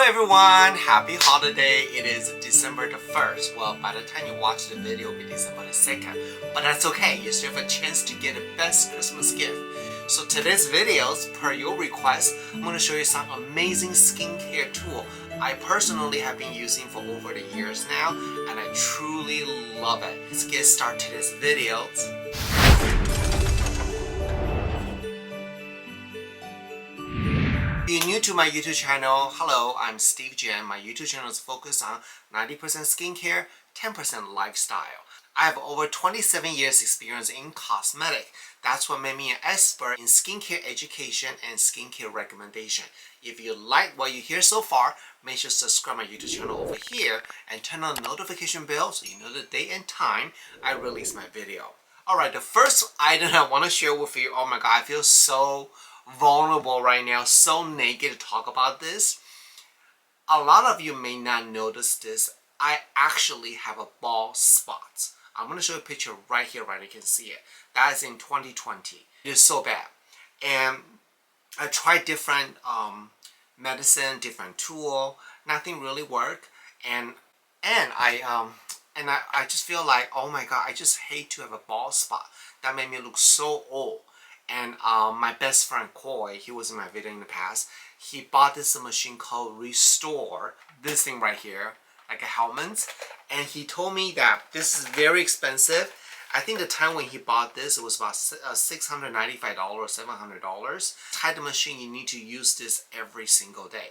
everyone, happy holiday. It is December the 1st. Well, by the time you watch the video, it'll be December the 2nd. But that's okay, you still have a chance to get the best Christmas gift. So today's videos, per your request, I'm going to show you some amazing skincare tool I personally have been using for over the years now, and I truly love it. Let's get started today's videos. If you're new to my YouTube channel, hello, I'm Steve Jen. My YouTube channel is focused on 90% skincare, 10% lifestyle. I have over 27 years experience in cosmetic. That's what made me an expert in skincare education and skincare recommendation. If you like what you hear so far, make sure to subscribe my YouTube channel over here and turn on the notification bell so you know the date and time I release my video. Alright, the first item I want to share with you, oh my god, I feel so vulnerable right now, so naked to talk about this. A lot of you may not notice this. I actually have a bald spot. I'm going to show you a picture right here, right? You can see it. That is in 2020. It is so bad. And I tried different medicine, different tool. Nothing really worked. And I just feel like, oh my god, I just hate to have a bald spot. That made me look so old. And my best friend Coy, he was in my video in the past, he bought this machine called Restore, this thing right here, like a helmet, and he told me that this is very expensive. I think the time when he bought this, it was about $695 or $700. Type the machine, you need to use this every single day.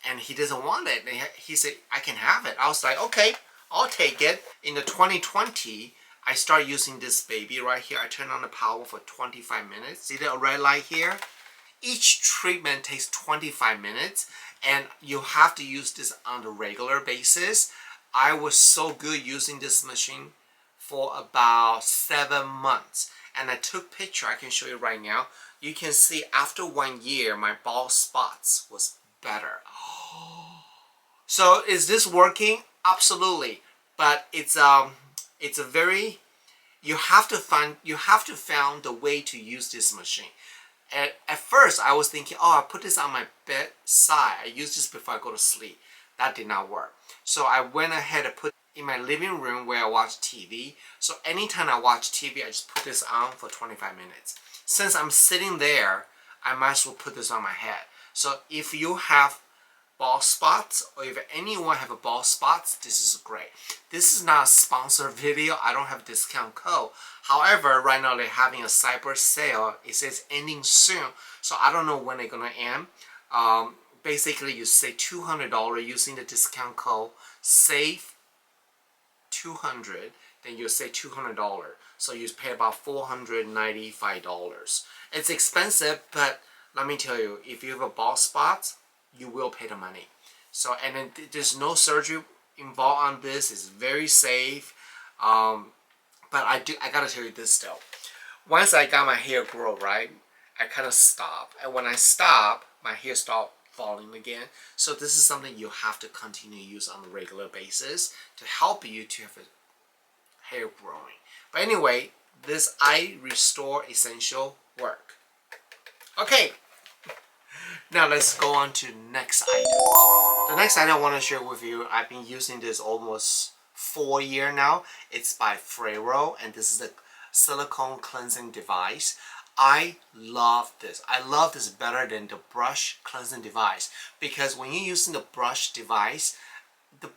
And he doesn't want it. And he said, I can have it. I was like, okay, I'll take it. In the 2020, I start using this baby right here. I turn on the power for 25 minutes. See the red light here? Each treatment takes 25 minutes and you have to use this on a regular basis. I was so good using this machine for about 7 months. And I took picture, I can show you right now. You can see after 1 year, my bald spots was better. So is this working? Absolutely. But it's a very, you have to find the way to use this machine. At first I was thinking, oh, I put this on my bedside. I use this before I go to sleep. That did not work. So I went ahead and put it in my living room where I watch TV. So anytime I watch TV, I just put this on for 25 minutes. Since I'm sitting there, I might as well put this on my head. So if you have bald spots, or if anyone have a bald spots, this is great. This is not a sponsored video. I don't have a discount code. However, right now they're having a cyber sale. It says ending soon, so I don't know when they're gonna end. Basically, you save $200 using the discount code save 200. Then you save $200. So you pay about $495. It's expensive, but let me tell you, if you have a bald spot, you will pay the money. So, and then there's no surgery involved on this. It's very safe. But I gotta tell you this though. Once I got my hair grow right, I kind of stop. And when I stop, my hair start falling again. So this is something you have to continue to use on a regular basis to help you to have a hair growing. But anyway, this Eye Restore Essential work. Okay. Now let's go on to next item. The next item I want to share with you, I've been using this almost 4 years now. It's by FOREO, and this is the silicone cleansing device. I love this. I love this better than the brush cleansing device, because when you're using the brush device, the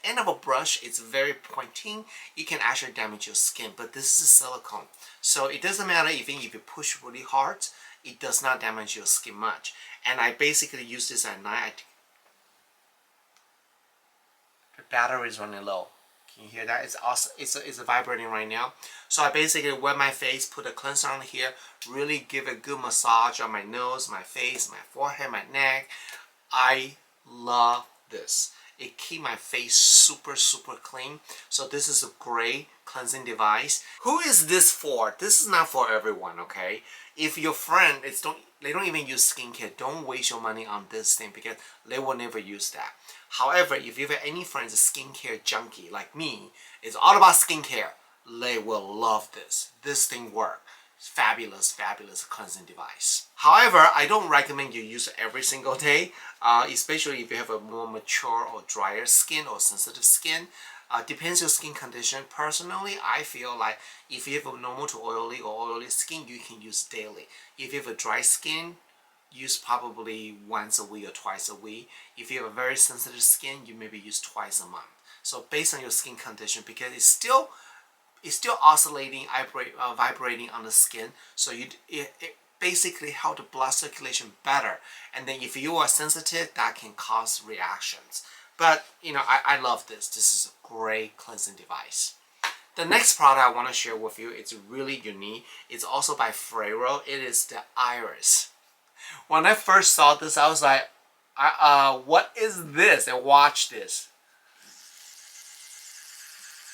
end of a brush is very pointing. It can actually damage your skin, but this is silicone. So it doesn't matter even if you push really hard, it does not damage your skin much. And I basically use this at night. The battery is running low. Can you hear that? It's awesome. It's vibrating right now. So I basically wet my face, put a cleanser on here, really give a good massage on my nose, my face, my forehead, my neck. I love this. It keeps my face super clean. So this is a great cleansing device. Who is this for? This is not for everyone, okay? If your friend they don't even use skincare, don't waste your money on this thing because they will never use that. However, if you have any friends a skincare junkie like me, it's all about skincare, they will love this. This thing works. Fabulous cleansing device. However, I don't recommend you use it every single day, especially if you have a more mature or drier skin or sensitive skin. Depends your skin condition. Personally, I feel like if you have a normal to oily or oily skin, you can use daily. If you have a dry skin, use probably once a week or twice a week. If you have a very sensitive skin, you maybe use twice a month. So based on your skin condition, because it's still oscillating, vibrating on the skin, so it basically help the blood circulation better. And then if you are sensitive, that can cause reactions. But I love this. This is a great cleansing device. The next product I want to share with you, it's really unique. It's also by FOREO. It is the Iris. When I first saw this, I was like, what is this? And watch this.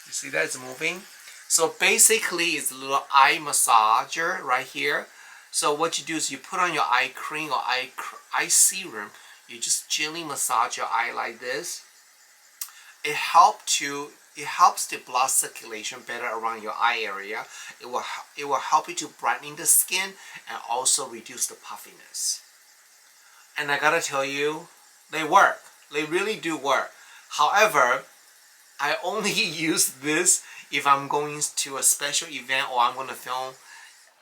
You see that it's moving? So basically, it's a little eye massager right here. So what you do is you put on your eye cream or eye serum. You just gently massage your eye like this. It helps the blood circulation better around your eye area. It will help you to brighten the skin and also reduce the puffiness. And I gotta tell you, they work. They really do work. However, I only use this if I'm going to a special event or I'm gonna film.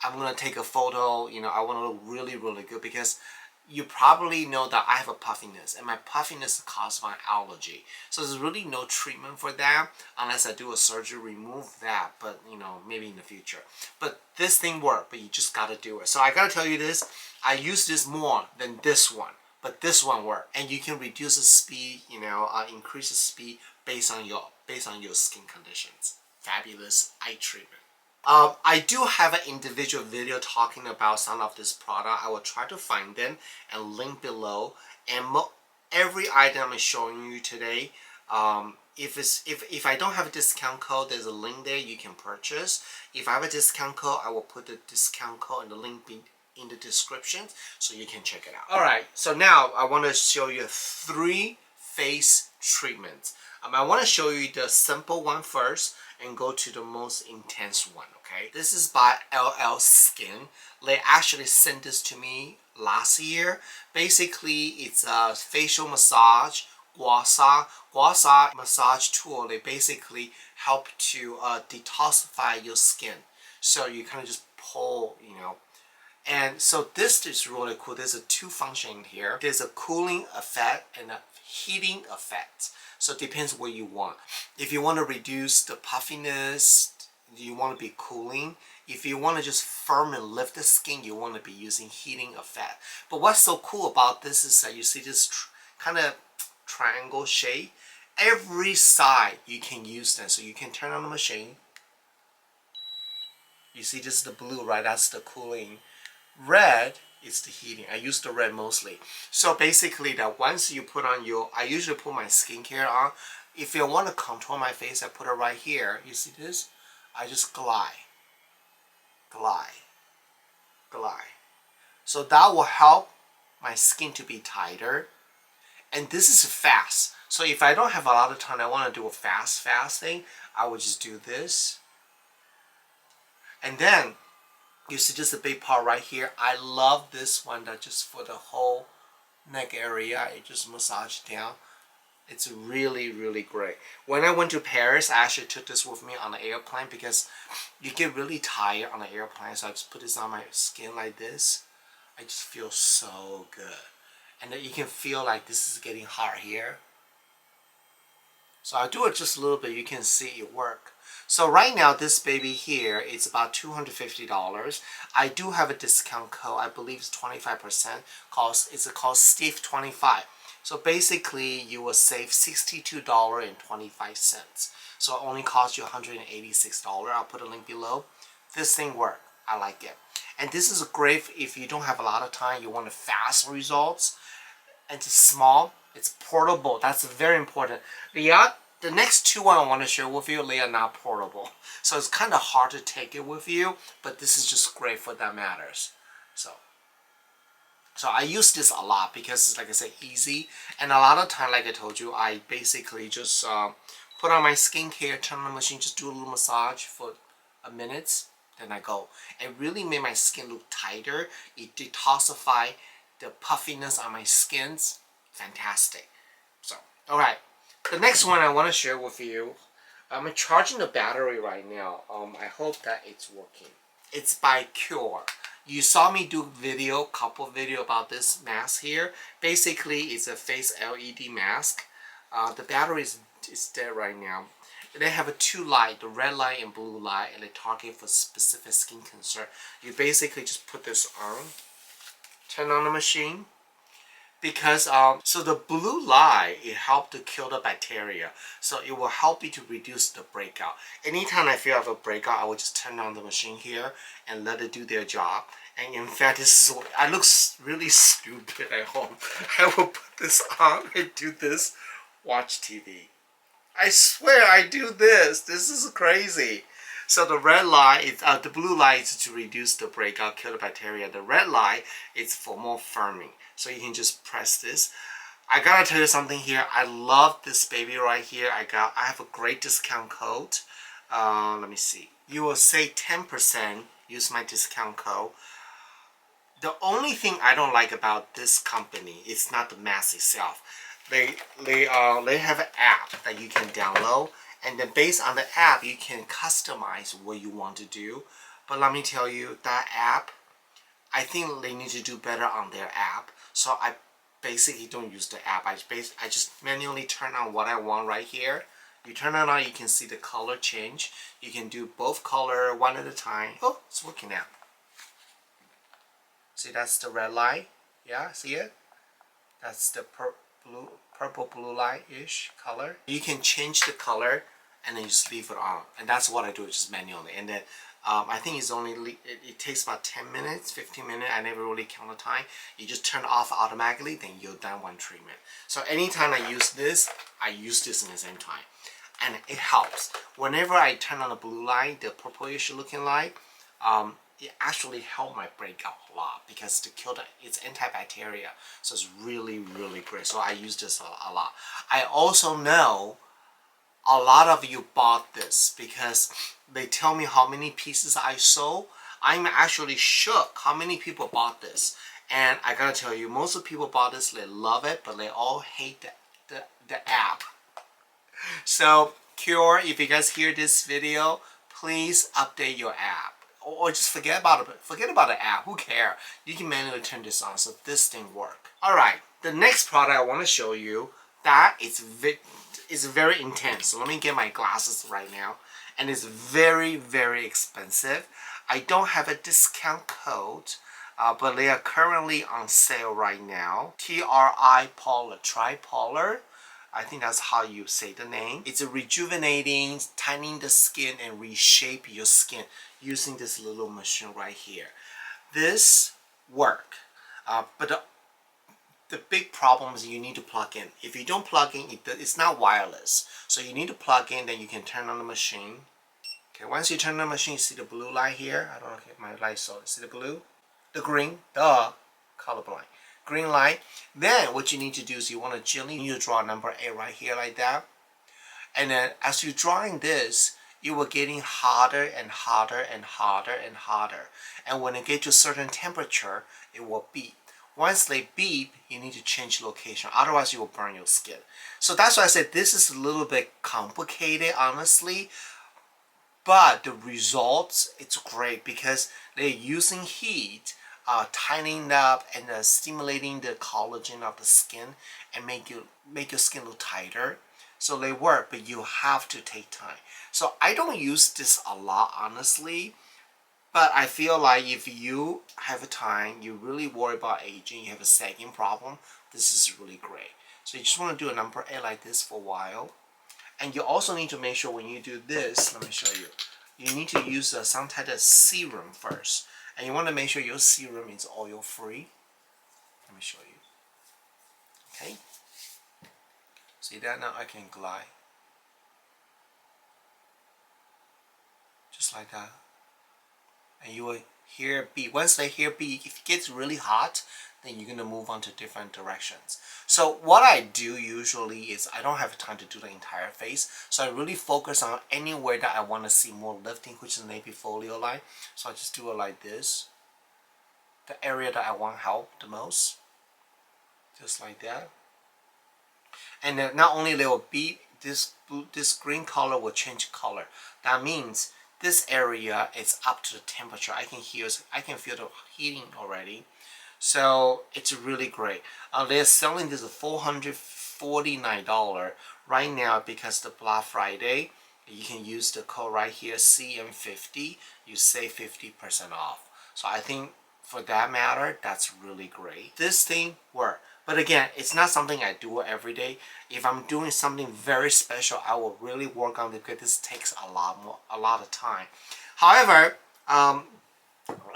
I'm gonna take a photo. I want to look really, really good, because you probably know that I have a puffiness, and my puffiness is caused by allergy. So there's really no treatment for that unless I do a surgery, remove that. But maybe in the future. But this thing works, but you just gotta do it. So I gotta tell you this. I use this more than this one, but this one works, and you can reduce the speed. Increase the speed based on your skin conditions. Fabulous eye treatment. I do have an individual video talking about some of this product. I will try to find them and link below. And every item I'm showing you today, if I don't have a discount code, there's a link there you can purchase. If I have a discount code, I will put the discount code and the link in the description so you can check it out. Alright, so now I want to show you 3 face treatments. I want to show you the simple one first and go to the most intense one, okay? This is by LL Skin. They actually sent this to me last year. Basically, it's a facial massage, Guasa massage tool. They basically help to detoxify your skin. So you kind of just pull, And so this is really cool. There's a 2 function here. There's a cooling effect and a heating effect. So it depends what you want. If you want to reduce the puffiness, you want to be cooling. If you want to just firm and lift the skin, you want to be using heating effect. But what's so cool about this is that you see this kind of triangle shape. Every side you can use them. So you can turn on the machine. You see this is the blue, right? That's the cooling. Red is the heating. I use the red mostly. So basically that once you put on I usually put my skincare on. If you want to contour my face, I put it right here. You see this? I just glide. So that will help my skin to be tighter. And this is fast. So if I don't have a lot of time, I want to do a fast thing, I will just do this. And then you see just a big part right here. I love this one that just for the whole neck area, it just massage down. It's really, really great. When I went to Paris, I actually took this with me on the airplane because you get really tired on the airplane. So I just put this on my skin like this. I just feel so good. And then you can feel like this is getting hot here. So I'll do it just a little bit. You can see it work. So right now, this baby here, it's about $250. I do have a discount code. I believe it's 25%. It's called Steve25. So basically, you will save $62.25. So it only costs you $186. I'll put a link below. This thing works. I like it. And this is great if you don't have a lot of time. You want fast results. And it's small. It's portable. That's very important. The next 2 I want to share with you, they are not portable. So it's kind of hard to take it with you, but this is just great for that matters. So I use this a lot because it's, like I said, easy. And a lot of time, like I told you, I basically just put on my skincare, turn on the machine, just do a little massage for a minute. then I go. It really made my skin look tighter. It detoxified the puffiness on my skins. Fantastic. So, alright. The next one I want to share with you. I'm charging the battery right now. I hope that it's working. It's by Cure. You saw me do couple video about this mask here. Basically, it's a face LED mask. The battery is dead right now. They have a two light, the red light and blue light, and they target for specific skin concern. You basically just put this on, turn on the machine, because so the blue light, it helped to kill the bacteria, so it will help you to reduce the breakout. Anytime I feel I have a breakout, I will just turn on the machine here and let it do their job. And in fact, this is I look really stupid at home. I will put this on and do this, watch TV. I swear I do this. This is crazy. So the red light is the blue light is to reduce the breakout, kill the bacteria. The red light is for more firming. So you can just press this. I gotta tell you something here. I love this baby right here. I have a great discount code. Let me see. You will save 10%. Use my discount code. The only thing I don't like about this company is not the mask itself. They have an app that you can download, and then based on the app you can customize what you want to do. But let me tell you, that app, I think they need to do better on their app. So I basically don't use the app. I just manually turn on what I want right here. You turn it on, you can see the color change. You can do both color one at a time. Oh, it's working now. See, that's the red light. Yeah, see it? That's the purple blue light-ish color. You can change the color and then you just leave it on. And that's what I do, just manually. And then I think it's only, it takes about 10 minutes, 15 minutes. I never really count the time. You just turn off automatically, then you're done one treatment. So anytime I use this in the same time. And it helps. Whenever I turn on the blue light, the purplish looking light, it actually helped my breakout a lot because to kill it's antibacterial. So it's really, really great. So I use this a lot. I also know a lot of you bought this because they tell me how many pieces I sold. I'm actually shook how many people bought this. And I gotta tell you, most of the people bought this, they love it, but they all hate the app. So Cure, if you guys hear this video, please update your app. Or just forget about it. Forget about the app. Who cares? You can manually turn this on, so this thing work. All right. The next product I want to show you that is very intense. So let me get my glasses right now, and it's very, very expensive. I don't have a discount code, but they are currently on sale right now. Tripolar. I think that's how you say the name. It's a rejuvenating, tightening the skin and reshape your skin using this little machine right here. This work, but the big problem is you need to plug in. If you don't plug in, it's not wireless. So you need to plug in, then you can turn on the machine. Okay, once you turn on the machine, you see the blue light here. I don't know if my light saw it. See the blue? The green, colorblind. Green light. Then what you need to do is you want to gently draw number 8 right here like that. And then as you're drawing this, you will getting hotter and hotter and hotter and hotter. And when it gets to a certain temperature, it will beep. Once they beep, you need to change location. Otherwise, you will burn your skin. So that's why I said this is a little bit complicated, honestly. But the results, it's great because they're using heat, tightening up and stimulating the collagen of the skin and make your skin look tighter. So they work, but you have to take time. So I don't use this a lot, honestly. But I feel like if you have a time, you really worry about aging, you have a sagging problem, this is really great. So you just want to do a number 8 like this for a while. And you also need to make sure when you do this, let me show you. You need to use some type of serum first. And you want to make sure your serum is oil free. Let me show you. Okay. See that? Now I can glide. Just like that. And you will here B. Once they hear B, if it gets really hot, then you're gonna move on to different directions. So what I do usually is I don't have time to do the entire face, so I really focus on anywhere that I want to see more lifting, which is maybe folio line. So I just do it like this. The area that I want help the most, just like that. And then not only there will be this green color will change color. That means this area is up to the temperature. I can feel the heating already. So it's really great. They're selling this for $449 right now because the Black Friday. You can use the code right here, CM50. You save 50% off. So I think for that matter, that's really great. This thing works. But again, it's not something I do every day. If I'm doing something very special, I will really work on it because this takes a lot of time. However, I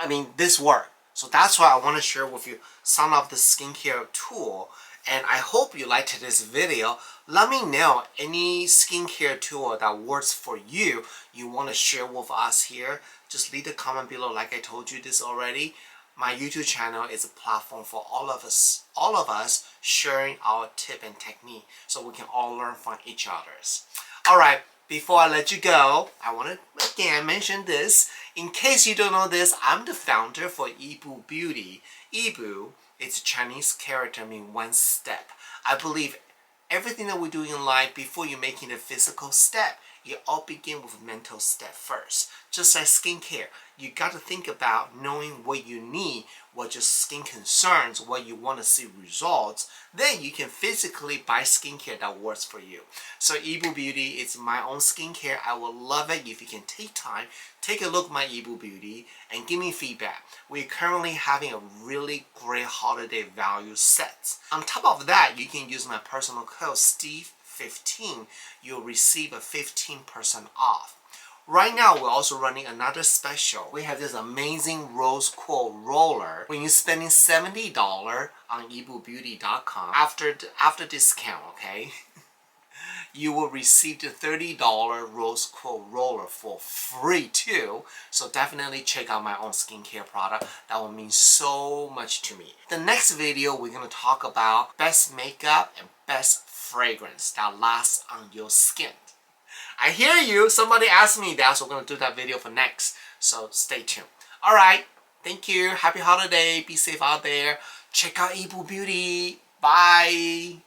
mean, this works. So that's why I want to share with you some of the skincare tool. And I hope you liked this video. Let me know any skincare tool that works for you want to share with us here. Just leave a comment below like I told you this already. My YouTube channel is a platform for all of us sharing our tip and technique so we can all learn from each other's. Alright, before I let you go, I want to again mention this. In case you don't know this, I'm the founder for Yibu Beauty. Yibu, it's a Chinese character meaning one step. I believe everything that we do in life, before you're making a physical step, you all begin with a mental step first. Just like skincare, you got to think about knowing what you need, what your skin concerns, what you want to see results. Then you can physically buy skincare that works for you. So Yibu Beauty is my own skincare. I would love it if you can take time, take a look at my Yibu Beauty and give me feedback. We're currently having a really great holiday value set. On top of that, you can use my personal code Steve15. You'll receive a 15% off. Right now, we're also running another special. We have this amazing rose quartz roller. When you're spending $70 on yibubeauty.com after discount, okay, you will receive the $30 rose quartz roller for free too. So definitely check out my own skincare product. That will mean so much to me. The next video, we're going to talk about best makeup and best fragrance that lasts on your skin. I hear you. Somebody asked me that, so we're going to do that video for next. So stay tuned. Alright. Thank you. Happy holiday. Be safe out there. Check out Yibu Beauty. Bye.